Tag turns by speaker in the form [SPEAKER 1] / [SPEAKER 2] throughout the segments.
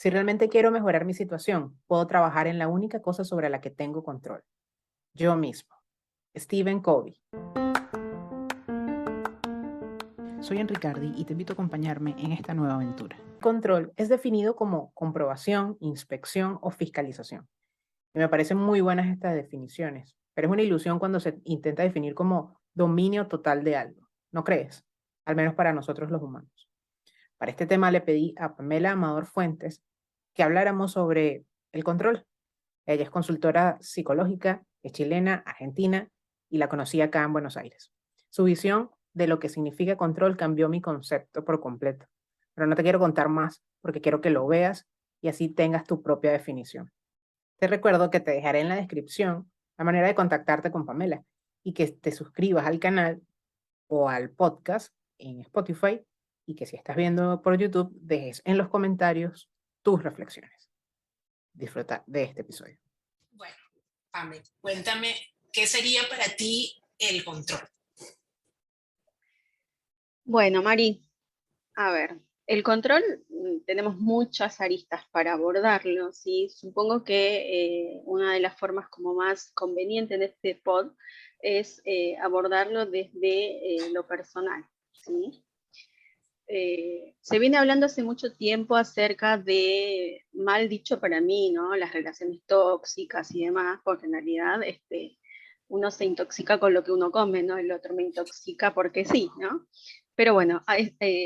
[SPEAKER 1] Si realmente quiero mejorar mi situación, puedo trabajar en la única cosa sobre la que tengo control. Yo mismo. Stephen Covey. Soy Enricardi y te invito a acompañarme en esta nueva aventura. Control es definido como comprobación, inspección o fiscalización. Y me parecen muy buenas estas definiciones, pero es una ilusión cuando se intenta definir como dominio total de algo. ¿No crees? Al menos para nosotros los humanos. Para este tema le pedí a Pamela Amador Fuentes que habláramos sobre el control. Ella es consultora psicológica, es chilena, argentina y la conocí acá en Buenos Aires. Su visión de lo que significa control cambió mi concepto por completo. Pero no te quiero contar más porque quiero que lo veas y así tengas tu propia definición. Te recuerdo que te dejaré en la descripción la manera de contactarte con Pamela y que te suscribas al canal o al podcast en Spotify y que si estás viendo por YouTube dejes en los comentarios tus reflexiones. Disfruta de este episodio.
[SPEAKER 2] Bueno, Pame, cuéntame, ¿qué sería para ti el control?
[SPEAKER 3] Bueno, Mari, a ver, el control, tenemos muchas aristas para abordarlo, ¿sí? Supongo que una de las formas como más conveniente en este pod es abordarlo desde lo personal, ¿sí? Se viene hablando hace mucho tiempo acerca de, mal dicho para mí, ¿no? Las relaciones tóxicas y demás, porque en realidad uno se intoxica con lo que uno come, ¿no? El otro me intoxica porque sí, ¿no? Pero bueno,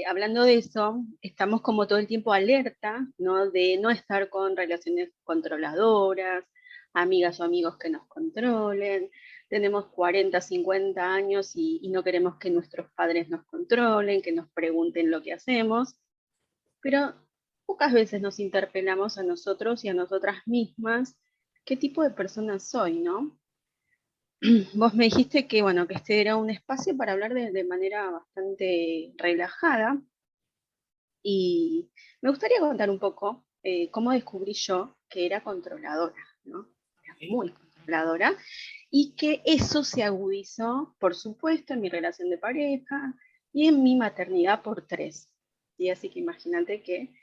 [SPEAKER 3] hablando de eso, estamos como todo el tiempo alerta, ¿no? De no estar con relaciones controladoras, amigas o amigos que nos controlen. Tenemos 40, 50 años y no queremos que nuestros padres nos controlen, que nos pregunten lo que hacemos, pero pocas veces nos interpelamos a nosotros y a nosotras mismas qué tipo de persona soy, ¿no? Vos me dijiste que, bueno, que este era un espacio para hablar de manera bastante relajada y me gustaría contar un poco cómo descubrí yo que era controladora, ¿no? Era muy controladora y que eso se agudizó, por supuesto, en mi relación de pareja y en mi maternidad por 3. Y así que imagínate que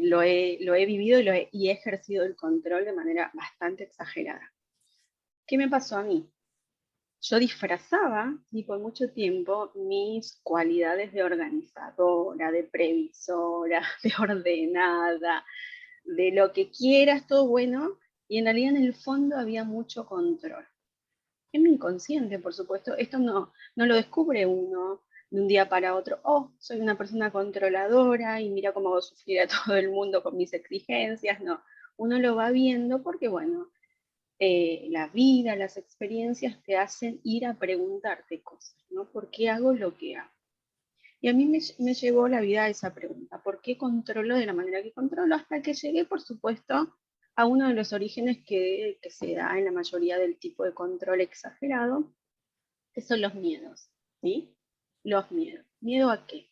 [SPEAKER 3] lo he vivido y he ejercido el control de manera bastante exagerada. ¿Qué me pasó a mí? Yo disfrazaba, y por mucho tiempo, mis cualidades de organizadora, de previsora, de ordenada, de lo que quieras, todo bueno, y en realidad en el fondo había mucho control. En mi inconsciente, por supuesto, esto no lo descubre uno de un día para otro. Oh, soy una persona controladora y mira cómo hago sufrir a todo el mundo con mis exigencias. No, uno lo va viendo porque, bueno, la vida, las experiencias te hacen ir a preguntarte cosas, ¿no? ¿Por qué hago lo que hago? Y a mí me llevó la vida a esa pregunta, ¿por qué controlo de la manera que controlo? Hasta que llegué, por supuesto, a uno de los orígenes que se da en la mayoría del tipo de control exagerado, que son los miedos, ¿sí? Los miedos. ¿Miedo a qué?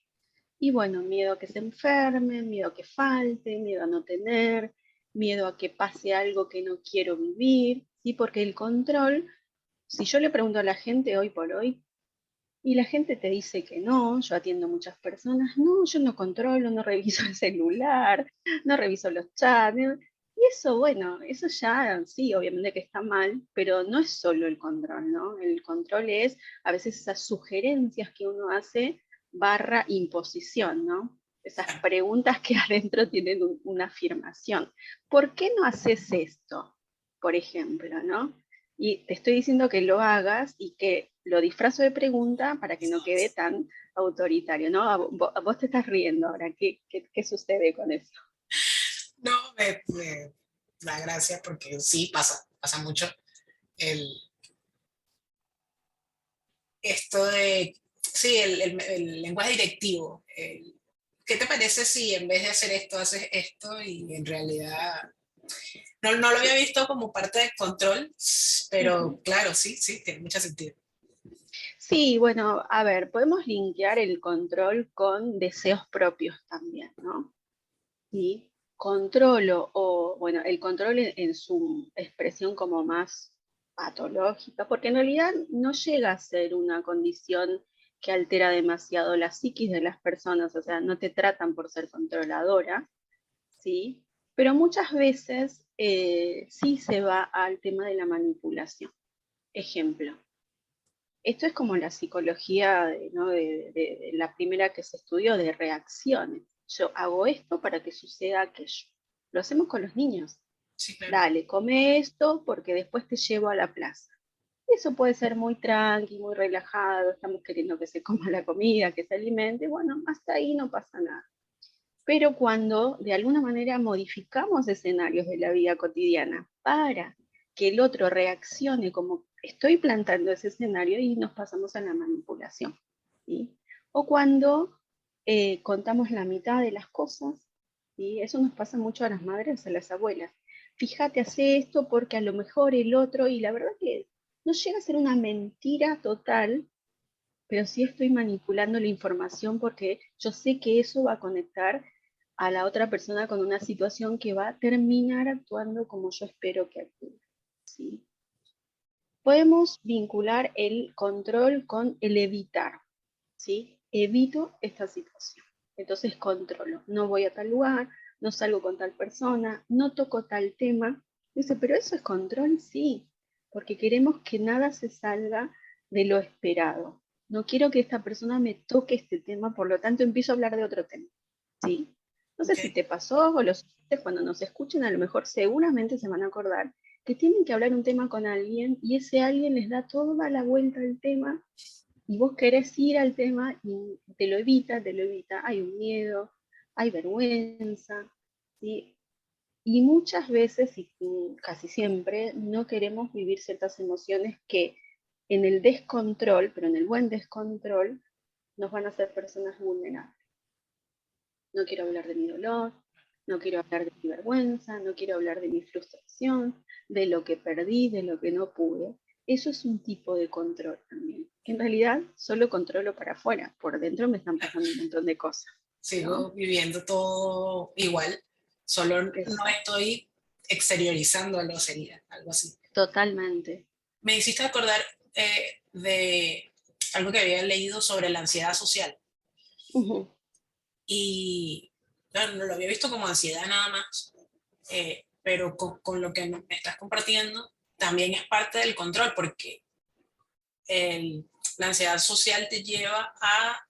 [SPEAKER 3] Y bueno, miedo a que se enfermen, miedo a que falte, miedo a no tener, miedo a que pase algo que no quiero vivir, ¿sí? Porque el control, si yo le pregunto a la gente hoy por hoy, y la gente te dice que no, yo atiendo muchas personas, no, yo no controlo, no reviso el celular, no reviso los chats, y eso, bueno, eso ya sí, obviamente que está mal, pero no es solo el control, ¿no? El control es a veces esas sugerencias que uno hace barra imposición, ¿no? Esas preguntas que adentro tienen una afirmación. ¿Por qué no haces esto? Por ejemplo, ¿no? Y te estoy diciendo que lo hagas y que lo disfrazo de pregunta para que no quede tan autoritario, ¿no? A vos te estás riendo ahora, ¿qué sucede con eso?
[SPEAKER 2] No, me da gracia porque sí, pasa mucho el, esto de, sí, el lenguaje directivo. ¿Qué te parece si en vez de hacer esto, haces esto y en realidad no lo había visto como parte del control, pero claro, sí, tiene mucho sentido.
[SPEAKER 3] Sí, bueno, a ver, podemos linkear el control con deseos propios también, ¿no? ¿Sí? Controlo, o bueno, el control en su expresión como más patológica, porque en realidad no llega a ser una condición que altera demasiado la psiquis de las personas, o sea, no te tratan por ser controladora, ¿sí? Pero muchas veces sí se va al tema de la manipulación. Ejemplo, esto es como la psicología, ¿no? de la primera que se estudió, de reacciones. Yo hago esto para que suceda aquello. Lo hacemos con los niños.
[SPEAKER 2] Sí, claro.
[SPEAKER 3] Dale, come esto porque después te llevo a la plaza. Eso puede ser muy tranqui, muy relajado, estamos queriendo que se coma la comida, que se alimente, bueno, hasta ahí no pasa nada. Pero cuando de alguna manera modificamos escenarios de la vida cotidiana para que el otro reaccione como estoy plantando ese escenario y nos pasamos a la manipulación, ¿sí? O cuando contamos la mitad de las cosas, ¿sí? Eso nos pasa mucho a las madres, a las abuelas. Fíjate, hace esto porque a lo mejor el otro, y la verdad que no llega a ser una mentira total, pero sí estoy manipulando la información porque yo sé que eso va a conectar a la otra persona con una situación que va a terminar actuando como yo espero que actúe, ¿sí? Podemos vincular el control con el evitar, ¿sí? Evito esta situación. Entonces controlo. No voy a tal lugar, no salgo con tal persona, no toco tal tema. Dice, pero eso es control, sí, porque queremos que nada se salga de lo esperado. No quiero que esta persona me toque este tema, por lo tanto empiezo a hablar de otro tema, ¿sí? No sé si
[SPEAKER 2] Okay.
[SPEAKER 3] te pasó o los oyentes cuando nos escuchen, a lo mejor seguramente se van a acordar que tienen que hablar un tema con alguien y ese alguien les da toda la vuelta al tema y vos querés ir al tema y te lo evita, hay un miedo, hay vergüenza, ¿sí? Y muchas veces, y casi siempre, no queremos vivir ciertas emociones que en el descontrol, pero en el buen descontrol, nos van a hacer personas vulnerables. No quiero hablar de mi dolor, no quiero hablar de mi vergüenza, no quiero hablar de mi frustración, de lo que perdí, de lo que no pude. Eso es un tipo de control también. En realidad solo controlo para afuera, por dentro me están pasando un montón de cosas,
[SPEAKER 2] Sigo
[SPEAKER 3] ¿no?
[SPEAKER 2] viviendo todo igual, solo no
[SPEAKER 3] Exacto,
[SPEAKER 2] estoy exteriorizando, sería algo así.
[SPEAKER 3] totalmente.
[SPEAKER 2] Me hiciste acordar de algo que había leído sobre la ansiedad social
[SPEAKER 3] Ujú,
[SPEAKER 2] y claro, no lo había visto como ansiedad nada más, pero con lo que me estás compartiendo también es parte del control porque el, la ansiedad social te lleva a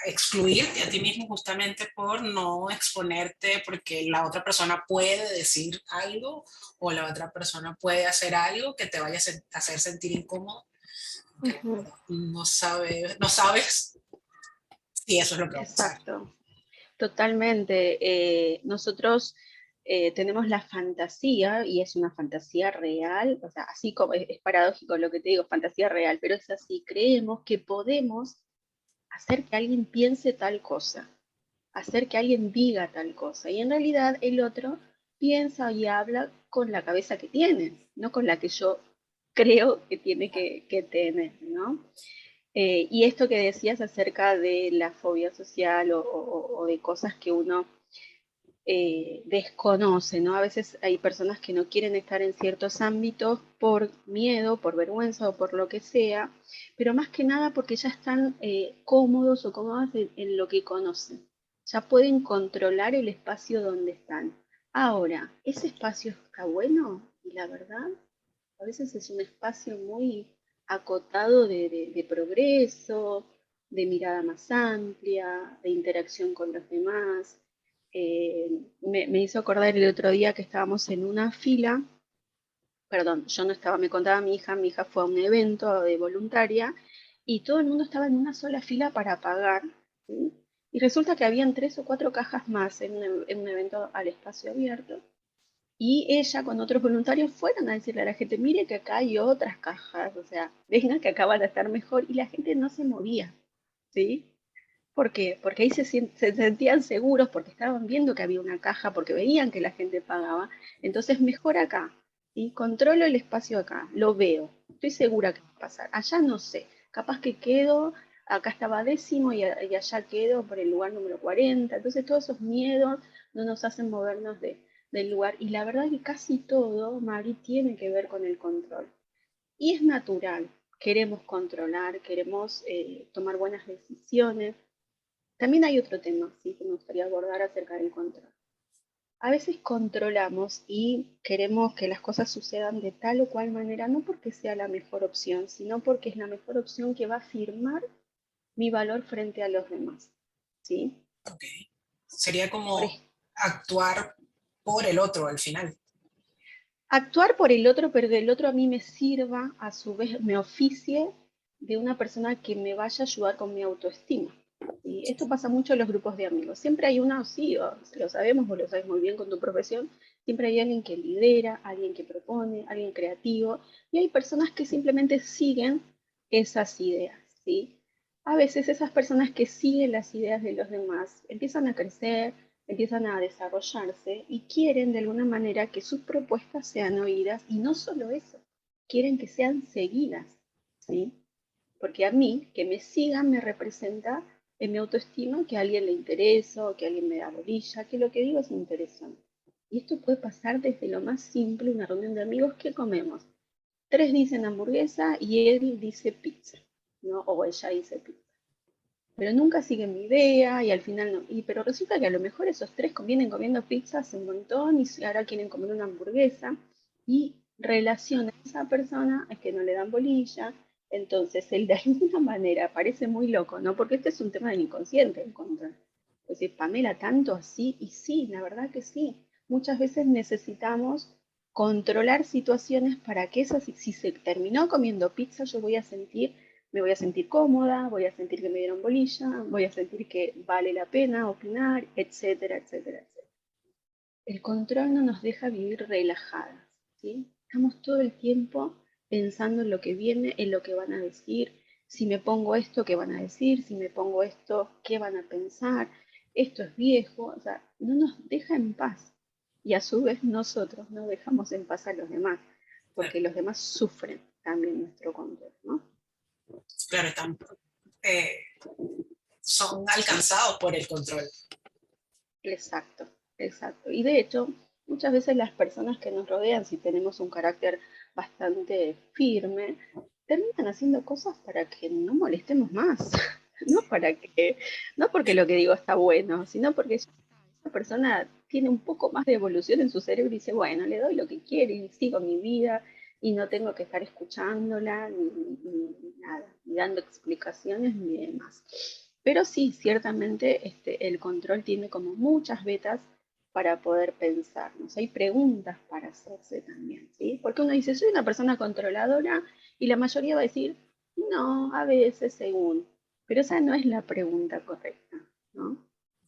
[SPEAKER 2] excluirte a ti mismo justamente por no exponerte porque la otra persona puede decir algo o la otra persona puede hacer algo que te vaya a hacer sentir incómodo, que
[SPEAKER 3] ujú,
[SPEAKER 2] no sabes si eso es lo que va a pasar.
[SPEAKER 3] exacto. Totalmente. Nosotros tenemos la fantasía, y es una fantasía real, o sea, así como es paradójico lo que te digo, fantasía real, pero es así, creemos que podemos hacer que alguien piense tal cosa, hacer que alguien diga tal cosa, y en realidad el otro piensa y habla con la cabeza que tiene, no con la que yo creo que tiene que tener, ¿no? Y esto que decías acerca de la fobia social o de cosas que uno desconoce, ¿no? A veces hay personas que no quieren estar en ciertos ámbitos por miedo, por vergüenza o por lo que sea, pero más que nada porque ya están cómodos o cómodas en lo que conocen. Ya pueden controlar el espacio donde están. Ahora, ¿ese espacio está bueno? Y la verdad, a veces es un espacio muy acotado de progreso, de mirada más amplia, de interacción con los demás. Me hizo acordar el otro día que estábamos en una fila, perdón, yo no estaba, me contaba mi hija fue a un evento de voluntaria y todo el mundo estaba en una sola fila para pagar, ¿sí? Y resulta que habían 3 o 4 cajas más en un evento al espacio abierto. Y ella con otros voluntarios fueron a decirle a la gente, mire que acá hay otras cajas, o sea, vengan que acá van a estar mejor. Y la gente no se movía, ¿sí? ¿Por qué? Porque ahí se sentían seguros, porque estaban viendo que había una caja, porque veían que la gente pagaba. Entonces, mejor acá, ¿sí? Controlo el espacio acá, lo veo, estoy segura que va a pasar. Allá no sé, capaz que quedo, acá estaba décimo y allá quedo por el lugar número 40. Entonces, todos esos miedos no nos hacen movernos del lugar. Y la verdad que casi todo, Mari, tiene que ver con el control. Y es natural, queremos controlar, queremos tomar buenas decisiones. También hay otro tema, sí, que me gustaría abordar acerca del control. a veces controlamos y queremos que las cosas sucedan de tal o cual manera, no porque sea la mejor opción, sino porque es la mejor opción que va a afirmar mi valor frente a los demás, ¿sí?
[SPEAKER 2] Ok. Sería
[SPEAKER 3] Por
[SPEAKER 2] como
[SPEAKER 3] ej-
[SPEAKER 2] actuar por el otro al final.
[SPEAKER 3] Actuar por el otro, pero del otro a mí me sirva, a su vez me oficie de una persona que me vaya a ayudar con mi autoestima. ¿Sí? Esto pasa mucho en los grupos de amigos. Siempre hay una, sí, lo sabemos, vos lo sabes muy bien con tu profesión, siempre hay alguien que lidera, alguien que propone, alguien creativo, y hay personas que simplemente siguen esas ideas, ¿sí? A veces esas personas que siguen las ideas de los demás empiezan a crecer, empiezan a desarrollarse y quieren de alguna manera que sus propuestas sean oídas y no solo eso, quieren que sean seguidas, ¿sí? Porque a mí, que me sigan me representa en mi autoestima que a alguien le interesa o que alguien me da bolilla, que lo que digo es interesante. Y esto puede pasar desde lo más simple, una reunión de amigos, ¿qué comemos? Tres dicen hamburguesa y él dice pizza, ¿no? O ella dice pizza, pero nunca siguen mi idea y al final no. Pero resulta que a lo mejor esos tres vienen comiendo pizza hace un montón y ahora quieren comer una hamburguesa y relacionan a esa persona es que no le dan bolilla. Entonces, él de alguna manera parece muy loco, ¿no? Porque este es un tema del inconsciente, el control. Es decir, Pamela, tanto así, y sí, la verdad que sí. Muchas veces necesitamos controlar situaciones para que eso, si se terminó comiendo pizza, yo me voy a sentir cómoda, voy a sentir que me dieron bolilla, voy a sentir que vale la pena opinar, etcétera, etcétera, etcétera. El control no nos deja vivir relajadas, ¿sí? Estamos todo el tiempo pensando en lo que viene, en lo que van a decir, si me pongo esto, ¿qué van a decir? Si me pongo esto, ¿qué van a pensar? Esto es viejo, o sea, no nos deja en paz. Y a su vez nosotros no dejamos en paz a los demás, porque los demás sufren también nuestro control, ¿no?
[SPEAKER 2] Claro, eh, son alcanzados por el control.
[SPEAKER 3] Exacto, exacto. Y de hecho, muchas veces las personas que nos rodean, si tenemos un carácter bastante firme, terminan haciendo cosas para que no molestemos más. No para que, no porque lo que digo está bueno, sino porque esa persona tiene un poco más de evolución en su cerebro y dice, bueno, le doy lo que quiere y sigo mi vida y no tengo que estar escuchándola ni nada, ni dando explicaciones ni demás. Pero sí, ciertamente el control tiene como muchas vetas para poder pensarnos. Hay preguntas para hacerse también, ¿sí? Porque uno dice, soy una persona controladora y la mayoría va a decir, no, a veces según. Pero esa no es la pregunta correcta, ¿no?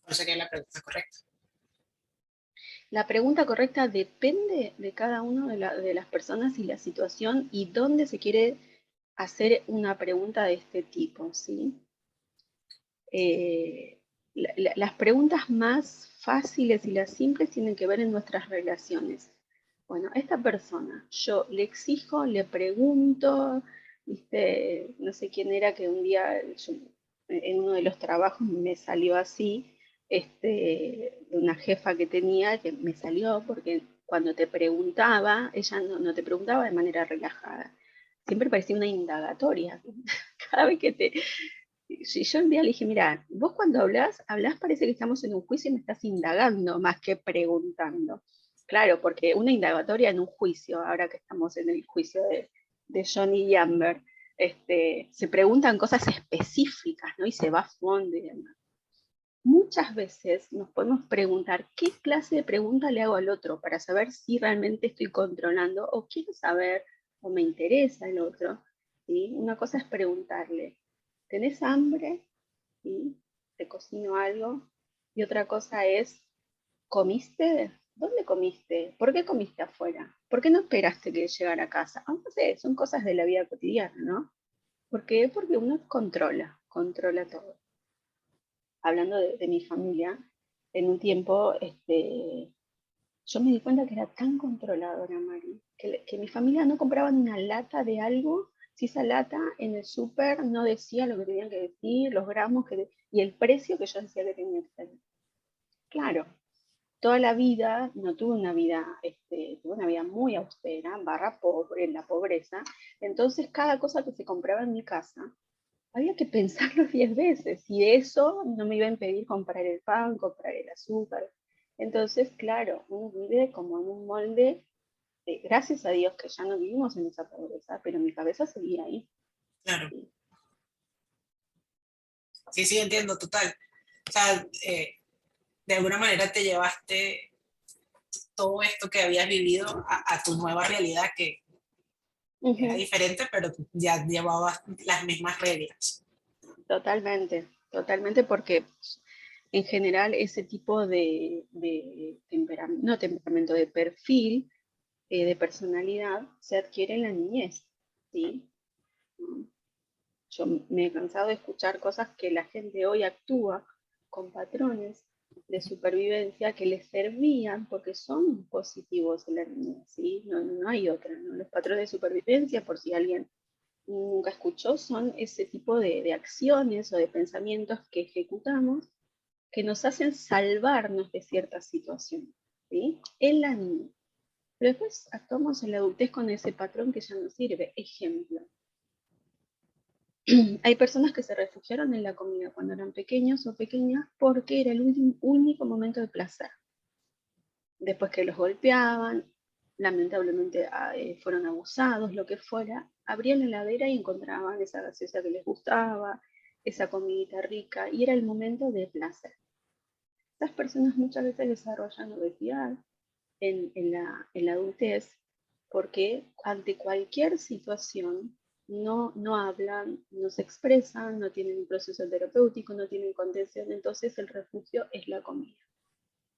[SPEAKER 2] ¿Cuál sería la pregunta correcta?
[SPEAKER 3] La pregunta correcta depende de cada una de las personas y la situación y dónde se quiere hacer una pregunta de este tipo, ¿sí? Las preguntas más fáciles y las simples tienen que ver en nuestras relaciones. Bueno, a esta persona, yo le exijo, le pregunto, ¿viste? No sé quién era que un día en uno de los trabajos me salió así, de una jefa que tenía, que me salió porque cuando te preguntaba, ella no te preguntaba de manera relajada, siempre parecía una indagatoria. Cada vez que te, si yo un día le dije, mira, vos cuando hablas parece que estamos en un juicio y me estás indagando más que preguntando. Claro, porque una indagatoria en un juicio, ahora que estamos en el juicio de Johnny y Amber, se preguntan cosas específicas, ¿no? Y se va a fondo y demás. Muchas veces nos podemos preguntar qué clase de pregunta le hago al otro para saber si realmente estoy controlando o quiero saber o me interesa el otro. ¿Sí? Una cosa es preguntarle, ¿tenés hambre? ¿Sí? Te cocino algo. Y otra cosa es, ¿comiste? ¿Dónde comiste? ¿Por qué comiste afuera? ¿Por qué no esperaste que llegara a casa? Ah, no sé, son cosas de la vida cotidiana, ¿no? ¿Por qué? Porque uno controla todo. Hablando de mi familia, en un tiempo yo me di cuenta que era tan controladora, Mari, que mi familia no compraba ni una lata de algo si esa lata en el súper no decía lo que tenían que decir, los gramos y el precio que yo decía que tenía que tener. Claro, toda la vida no tuve una vida, tuve una vida muy austera, barra pobre, en la pobreza. Entonces, cada cosa que se compraba en mi casa había que pensarlo 10 veces y eso no me iba a impedir comprar el pan, comprar el azúcar. Entonces, claro, uno vive como en un molde, gracias a Dios que ya no vivimos en esa pobreza, pero mi cabeza seguía ahí.
[SPEAKER 2] Claro.
[SPEAKER 3] ¿Sí?
[SPEAKER 2] Sí, sí, entiendo, total. O sea, de alguna manera te llevaste todo esto que habías vivido a tu nueva realidad, que era
[SPEAKER 3] Ujú.
[SPEAKER 2] diferente, pero ya llevabas las mismas reglas.
[SPEAKER 3] Totalmente, totalmente, porque en general ese tipo de temperamento, no temperamento, de perfil, de personalidad, se adquiere en la niñez, ¿sí? Yo me he cansado de escuchar cosas que la gente hoy actúa con patrones de supervivencia que les servían porque son positivos en la niñez, ¿sí? No, no hay otra, ¿no? Los patrones de supervivencia, por si alguien nunca escuchó, son ese tipo de acciones o de pensamientos que ejecutamos que nos hacen salvarnos de ciertas situaciones, ¿sí? En la niñez. Pero después actuamos en la adultez con ese patrón que ya no sirve. Ejemplo, hay personas que se refugiaron en la comida cuando eran pequeños o pequeñas porque era el único momento de placer. Después que los golpeaban, lamentablemente fueron abusados, lo que fuera, abrían la heladera y encontraban esa gaseosa que les gustaba, esa comidita rica, y era el momento de placer. Estas personas muchas veces desarrollan obesidad en la adultez porque ante cualquier situación no hablan, no se expresan, no tienen un proceso terapéutico, no tienen contención, entonces el refugio es la comida.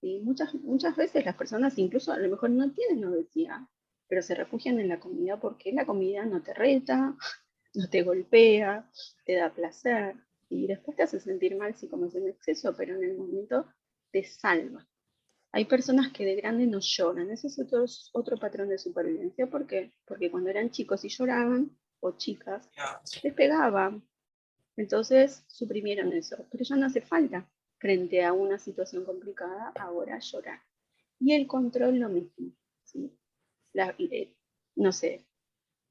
[SPEAKER 3] ¿Sí? Muchas veces las personas incluso a lo mejor no tienen obesidad, pero se refugian en la comida porque la comida no te reta, no te golpea, te da placer, y después te hace sentir mal si comes en exceso, pero en el momento te salva. Hay personas que de grande no lloran, ese es otro patrón de supervivencia. ¿Por qué? Porque cuando eran chicos y lloraban, o chicas, les pegaban, entonces suprimieron eso, pero ya no hace falta frente a una situación complicada ahora llorar. Y el control lo mismo, ¿sí? No sé,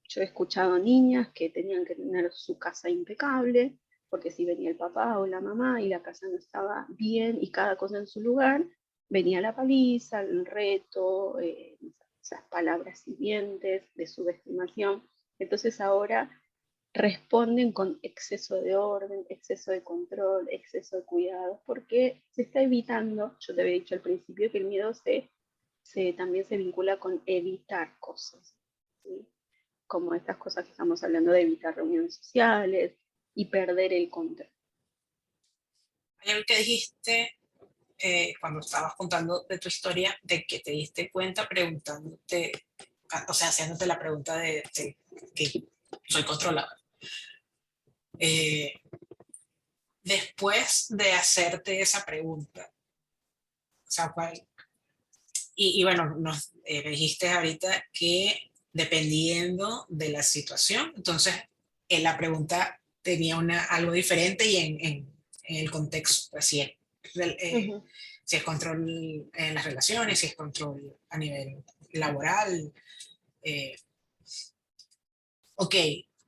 [SPEAKER 3] yo he escuchado niñas que tenían que tener su casa impecable, porque si venía el papá o la mamá y la casa no estaba bien y cada cosa en su lugar, venía la paliza, el reto, esas palabras hirientes de subestimación. Entonces ahora responden con exceso de orden, exceso de control, exceso de cuidado, porque se está evitando, yo te había dicho al principio que el miedo también se vincula con evitar cosas, ¿sí? Como estas cosas que estamos hablando de evitar reuniones sociales y perder el control.
[SPEAKER 2] Hay algo que dijiste cuando estabas contando de tu historia, de que te diste cuenta preguntándote, o sea, haciéndote la pregunta de que soy controlada. Eh, Después de hacerte esa pregunta, o sea, y bueno, me dijiste ahorita que dependiendo de la situación, entonces la pregunta tenía algo diferente y en el contexto, pues
[SPEAKER 3] Ujú.
[SPEAKER 2] si es control en las relaciones, si es control a nivel laboral. eh, ok,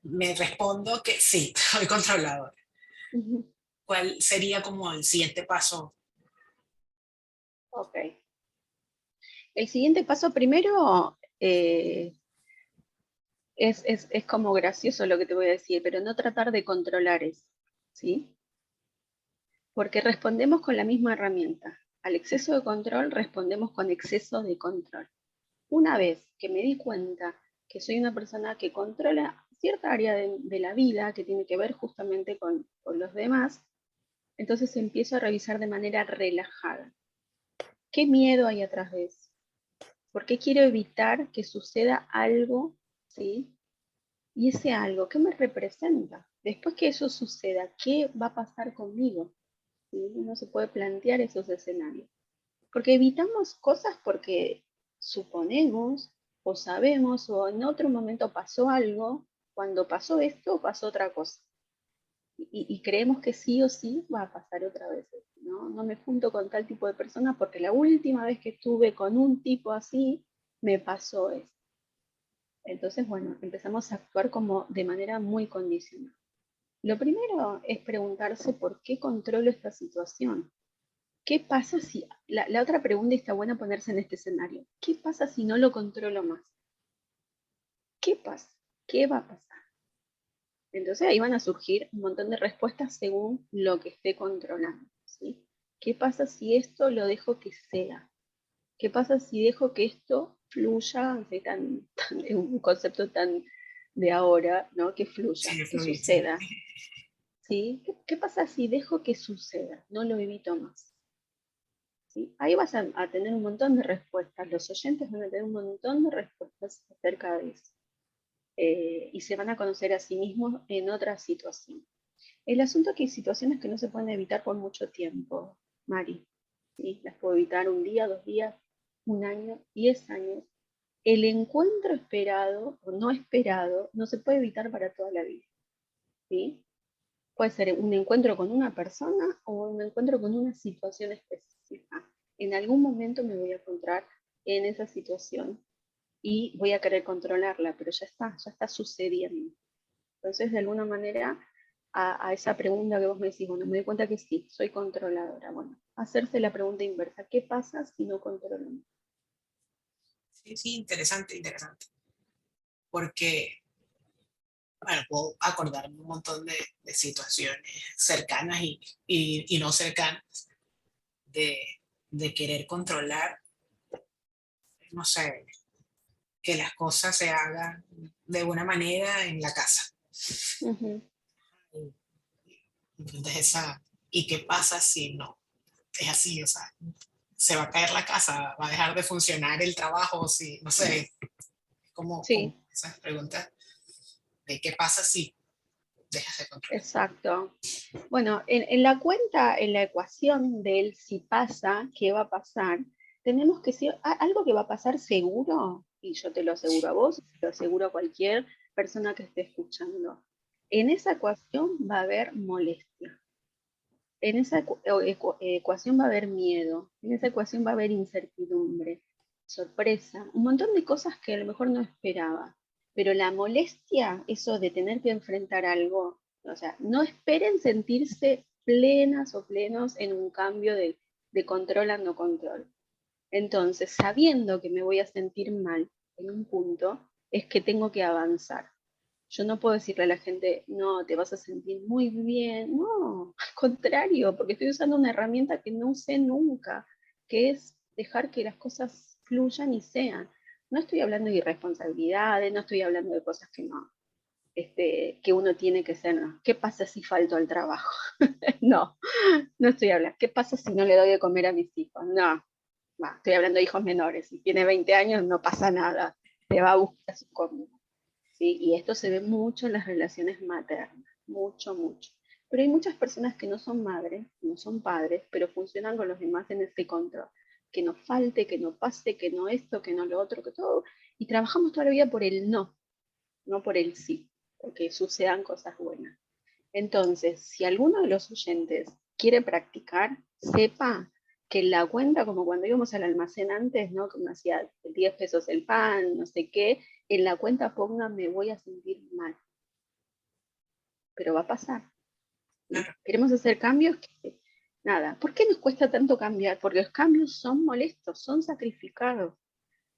[SPEAKER 2] me respondo que sí, soy controlador.
[SPEAKER 3] Ujú.
[SPEAKER 2] ¿Cuál sería como el siguiente paso?
[SPEAKER 3] Ok. El siguiente paso primero es como gracioso lo que te voy a decir, pero no tratar de controlar eso, ¿sí? Porque respondemos con la misma herramienta. Al exceso de control respondemos con exceso de control. Una vez que me di cuenta que soy una persona que controla cierta área de la vida que tiene que ver justamente con los demás, entonces empiezo a revisar de manera relajada. ¿Qué miedo hay atrás de eso? ¿Por qué quiero evitar que suceda algo? ¿Sí? Y ese algo, ¿qué me representa? Después que eso suceda, ¿qué va a pasar conmigo? ¿Sí? Uno se puede plantear esos escenarios. Porque evitamos cosas porque suponemos o sabemos o en otro momento pasó algo, cuando pasó esto pasó otra cosa. Y creemos que sí o sí va a pasar otra vez. ¿No? No me junto con tal tipo de personas porque la última vez que estuve con un tipo así, me pasó esto. Entonces, bueno, empezamos a actuar como de manera muy condicional. Lo primero es preguntarse por qué controlo esta situación. ¿Qué pasa si, la otra pregunta está buena ponerse en este escenario, ¿qué pasa si no lo controlo más? ¿Qué pasa? ¿Qué va a pasar? Entonces ahí van a surgir un montón de respuestas según lo que esté controlando, ¿sí? ¿Qué pasa si esto lo dejo que sea? ¿Qué pasa si dejo que esto fluya? Así es un concepto tan de ahora, ¿no? Que fluya,
[SPEAKER 2] Sí,
[SPEAKER 3] que
[SPEAKER 2] fluir, sí.
[SPEAKER 3] suceda, ¿sí? ¿Qué pasa si dejo que suceda? No lo evito más, ¿sí? Ahí vas a tener un montón de respuestas, los oyentes van a tener un montón de respuestas acerca de eso. Y se van a conocer a sí mismos en otra situación. El asunto es que hay situaciones que no se pueden evitar por mucho tiempo, Mari. ¿Sí? Las puedo evitar un día, 2 días, un año, 10 años. El encuentro esperado o no esperado no se puede evitar para toda la vida. ¿Sí? Puede ser un encuentro con una persona o un encuentro con una situación específica. En algún momento me voy a encontrar en esa situación y voy a querer controlarla, pero ya está sucediendo. Entonces, de alguna manera, a esa pregunta que vos me decís, bueno, me doy cuenta que sí, soy controladora. Bueno, hacerse la pregunta inversa, ¿qué pasa si no controlo?
[SPEAKER 2] Sí, sí, interesante, interesante. Porque, bueno, puedo acordarme un montón de situaciones cercanas y no cercanas de, de querer controlar, no sé, que las cosas se hagan de una manera en la casa.
[SPEAKER 3] Ujú.
[SPEAKER 2] Entonces ¿y qué pasa si no? Es así, o sea, se va a caer la casa, va a dejar de funcionar el trabajo, si, no sé, como
[SPEAKER 3] Sí,
[SPEAKER 2] esas preguntas de qué pasa si dejas de controlar.
[SPEAKER 3] exacto. Bueno, en la cuenta, en la ecuación del si pasa, qué va a pasar, tenemos que ser algo que va a pasar seguro, y yo te lo aseguro a vos, te lo aseguro a cualquier persona que esté escuchando. En esa ecuación va a haber molestia. En esa ecuación va a haber miedo, en esa ecuación va a haber incertidumbre, sorpresa, un montón de cosas que a lo mejor no esperaba. Pero la molestia, eso de tener que enfrentar algo, o sea, no esperen sentirse plenas o plenos en un cambio de control a no control. Entonces, sabiendo que me voy a sentir mal en un punto, es que tengo que avanzar. Yo no puedo decirle a la gente, no, te vas a sentir muy bien. No, al contrario, porque estoy usando una herramienta que no usé nunca, que es dejar que las cosas fluyan y sean. No estoy hablando de irresponsabilidades, no estoy hablando de cosas que no, que uno tiene que ser, no. ¿Qué pasa si falto al trabajo? No, no estoy hablando. ¿Qué pasa si no le doy de comer a mis hijos? No, estoy hablando de hijos menores. Si tiene 20 años, no pasa nada. Te va a buscar su comida. ¿Sí? Y esto se ve mucho en las relaciones maternas, mucho, mucho. Pero hay muchas personas que no son madres, no son padres, pero funcionan con los demás en este control. Que no falte, que no pase, que no esto, que no lo otro, que todo. Y trabajamos toda la vida por el no, no por el sí, porque sucedan cosas buenas. Entonces, si alguno de los oyentes quiere practicar, sepa que la cuenta, como cuando íbamos al almacén antes, ¿no? Que me hacía 10 pesos el pan, no sé qué, en la cuenta ponga me voy a sentir mal. Pero va a pasar. ¿Sí?
[SPEAKER 2] Claro,
[SPEAKER 3] Queremos hacer cambios que, nada, ¿por qué nos cuesta tanto cambiar? Porque los cambios son molestos, son sacrificados.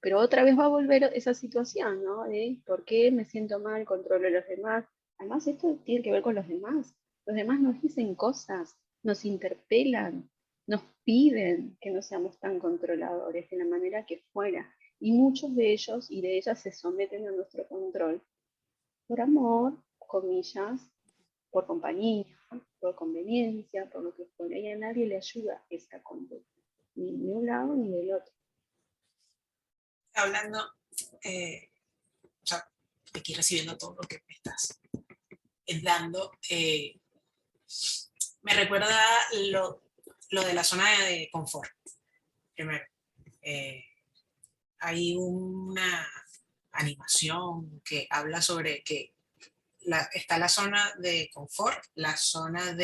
[SPEAKER 3] Pero otra vez va a volver esa situación, ¿no? De por qué me siento mal, controlo a los demás. Además, esto tiene que ver con los demás. Los demás nos dicen cosas, nos interpelan, nos piden que no seamos tan controladores de la manera que fuera. Y muchos de ellos y de ellas se someten a nuestro control por amor, comillas, por compañía, por conveniencia, por lo que fuera. Y a nadie le ayuda esa conducta, ni de un lado ni del otro.
[SPEAKER 2] hablando, o sea, aquí recibiendo todo lo que me estás dando, me recuerda lo de la zona de confort. Primero, eh, hay una animación que habla sobre que está la zona de confort, la zona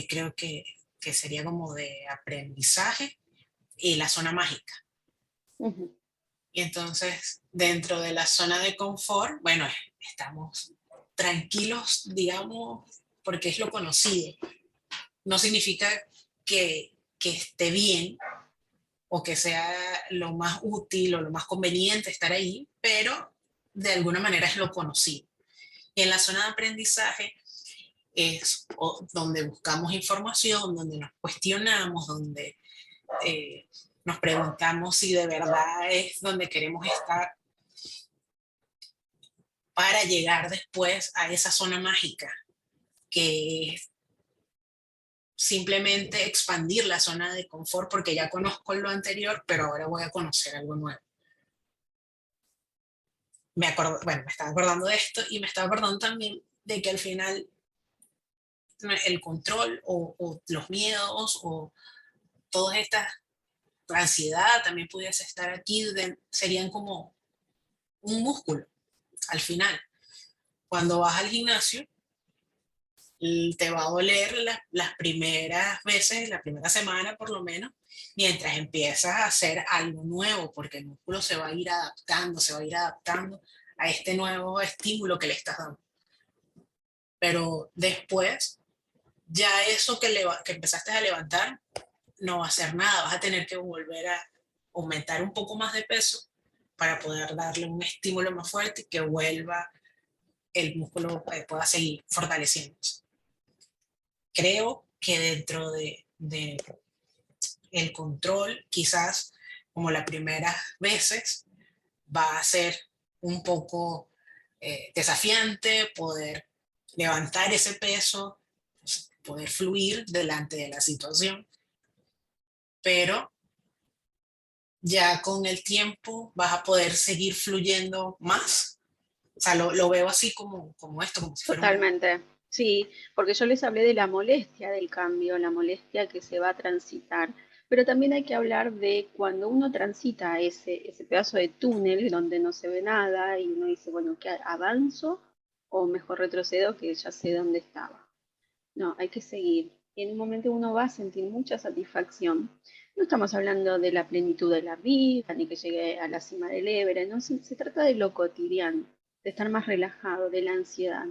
[SPEAKER 2] creo que sería como de aprendizaje y la zona mágica.
[SPEAKER 3] Ujú.
[SPEAKER 2] Y entonces, dentro de la zona de confort, bueno, estamos tranquilos, digamos, porque es lo conocido. No significa que esté bien o que sea lo más útil o lo más conveniente estar ahí, pero de alguna manera es lo conocido. Y en la zona de aprendizaje es donde buscamos información, donde nos cuestionamos, donde nos preguntamos si de verdad es donde queremos estar para llegar después a esa zona mágica, que es simplemente expandir la zona de confort porque ya conozco lo anterior, pero ahora voy a conocer algo nuevo. Me estaba acordando de esto y me estaba acordando también de que al final el control o los miedos o todas estas, la ansiedad también pudiese estar aquí, serían como un músculo al final. Cuando vas al gimnasio, te va a doler las primeras veces, la primera semana por lo menos, mientras empiezas a hacer algo nuevo, porque el músculo se va a ir adaptando, se va a ir adaptando a este nuevo estímulo que le estás dando. Pero después, ya eso que empezaste a levantar, no va a hacer nada, vas a tener que volver a aumentar un poco más de peso para poder darle un estímulo más fuerte y que vuelva el músculo pueda seguir fortaleciéndose. Creo que dentro de el control, quizás como las primeras veces, va a ser un poco desafiante poder levantar ese peso, poder fluir delante de la situación, pero ya con el tiempo vas a poder seguir fluyendo más. O sea, lo veo así como esto, como si fuera
[SPEAKER 3] Totalmente, sí, porque yo les hablé de la molestia del cambio, la molestia que se va a transitar, pero también hay que hablar de cuando uno transita ese pedazo de túnel donde no se ve nada y uno dice, bueno, ¿qué avanzo o mejor retrocedo que ya sé dónde estaba? No, hay que seguir. Y en un momento uno va a sentir mucha satisfacción. No estamos hablando de la plenitud de la vida, ni que llegue a la cima del Everest, no, se trata de lo cotidiano, de estar más relajado, de la ansiedad.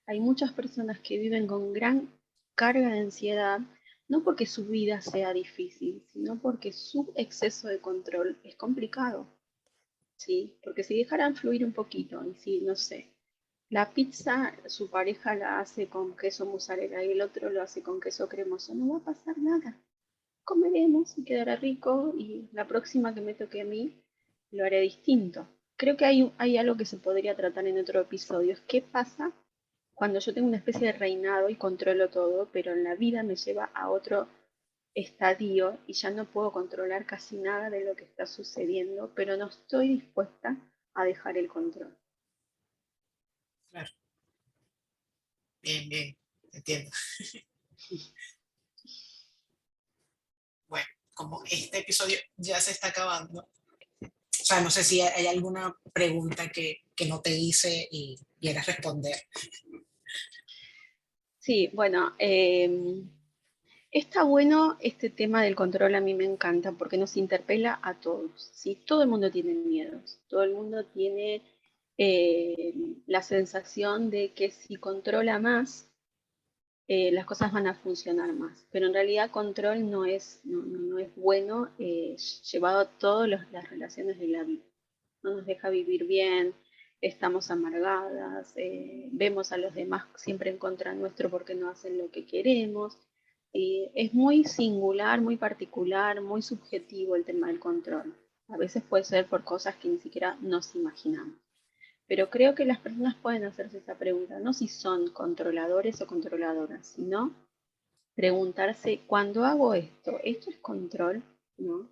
[SPEAKER 3] Hay muchas personas que viven con gran carga de ansiedad, no porque su vida sea difícil, sino porque su exceso de control es complicado, ¿sí? Porque si dejaran fluir un poquito, y si, no sé, la pizza, su pareja la hace con queso mozzarella y el otro lo hace con queso cremoso. No va a pasar nada. Comeremos y quedará rico y la próxima que me toque a mí lo haré distinto. Creo que hay algo que se podría tratar en otro episodio. Es qué pasa cuando yo tengo una especie de reinado y controlo todo, pero en la vida me lleva a otro estadio y ya no puedo controlar casi nada de lo que está sucediendo, pero no estoy dispuesta a dejar el control.
[SPEAKER 2] claro. Bien, bien, entiendo. Bueno, como este episodio ya se está acabando, o sea, no sé si hay alguna pregunta que no te hice y quieras responder.
[SPEAKER 3] Sí, bueno, está bueno este tema del control, a mí me encanta porque nos interpela a todos, ¿sí? Todo el mundo tiene miedos, todo el mundo tiene la sensación de que si controla más, las cosas van a funcionar más. Pero en realidad control no es bueno llevado a todas las relaciones de la vida. No nos deja vivir bien, estamos amargadas, vemos a los demás siempre en contra nuestro porque no hacen lo que queremos. Es muy singular, muy particular, muy subjetivo el tema del control. A veces puede ser por cosas que ni siquiera nos imaginamos. Pero creo que las personas pueden hacerse esa pregunta, no si son controladores o controladoras, sino preguntarse, cuando hago esto, ¿esto es control? ¿No?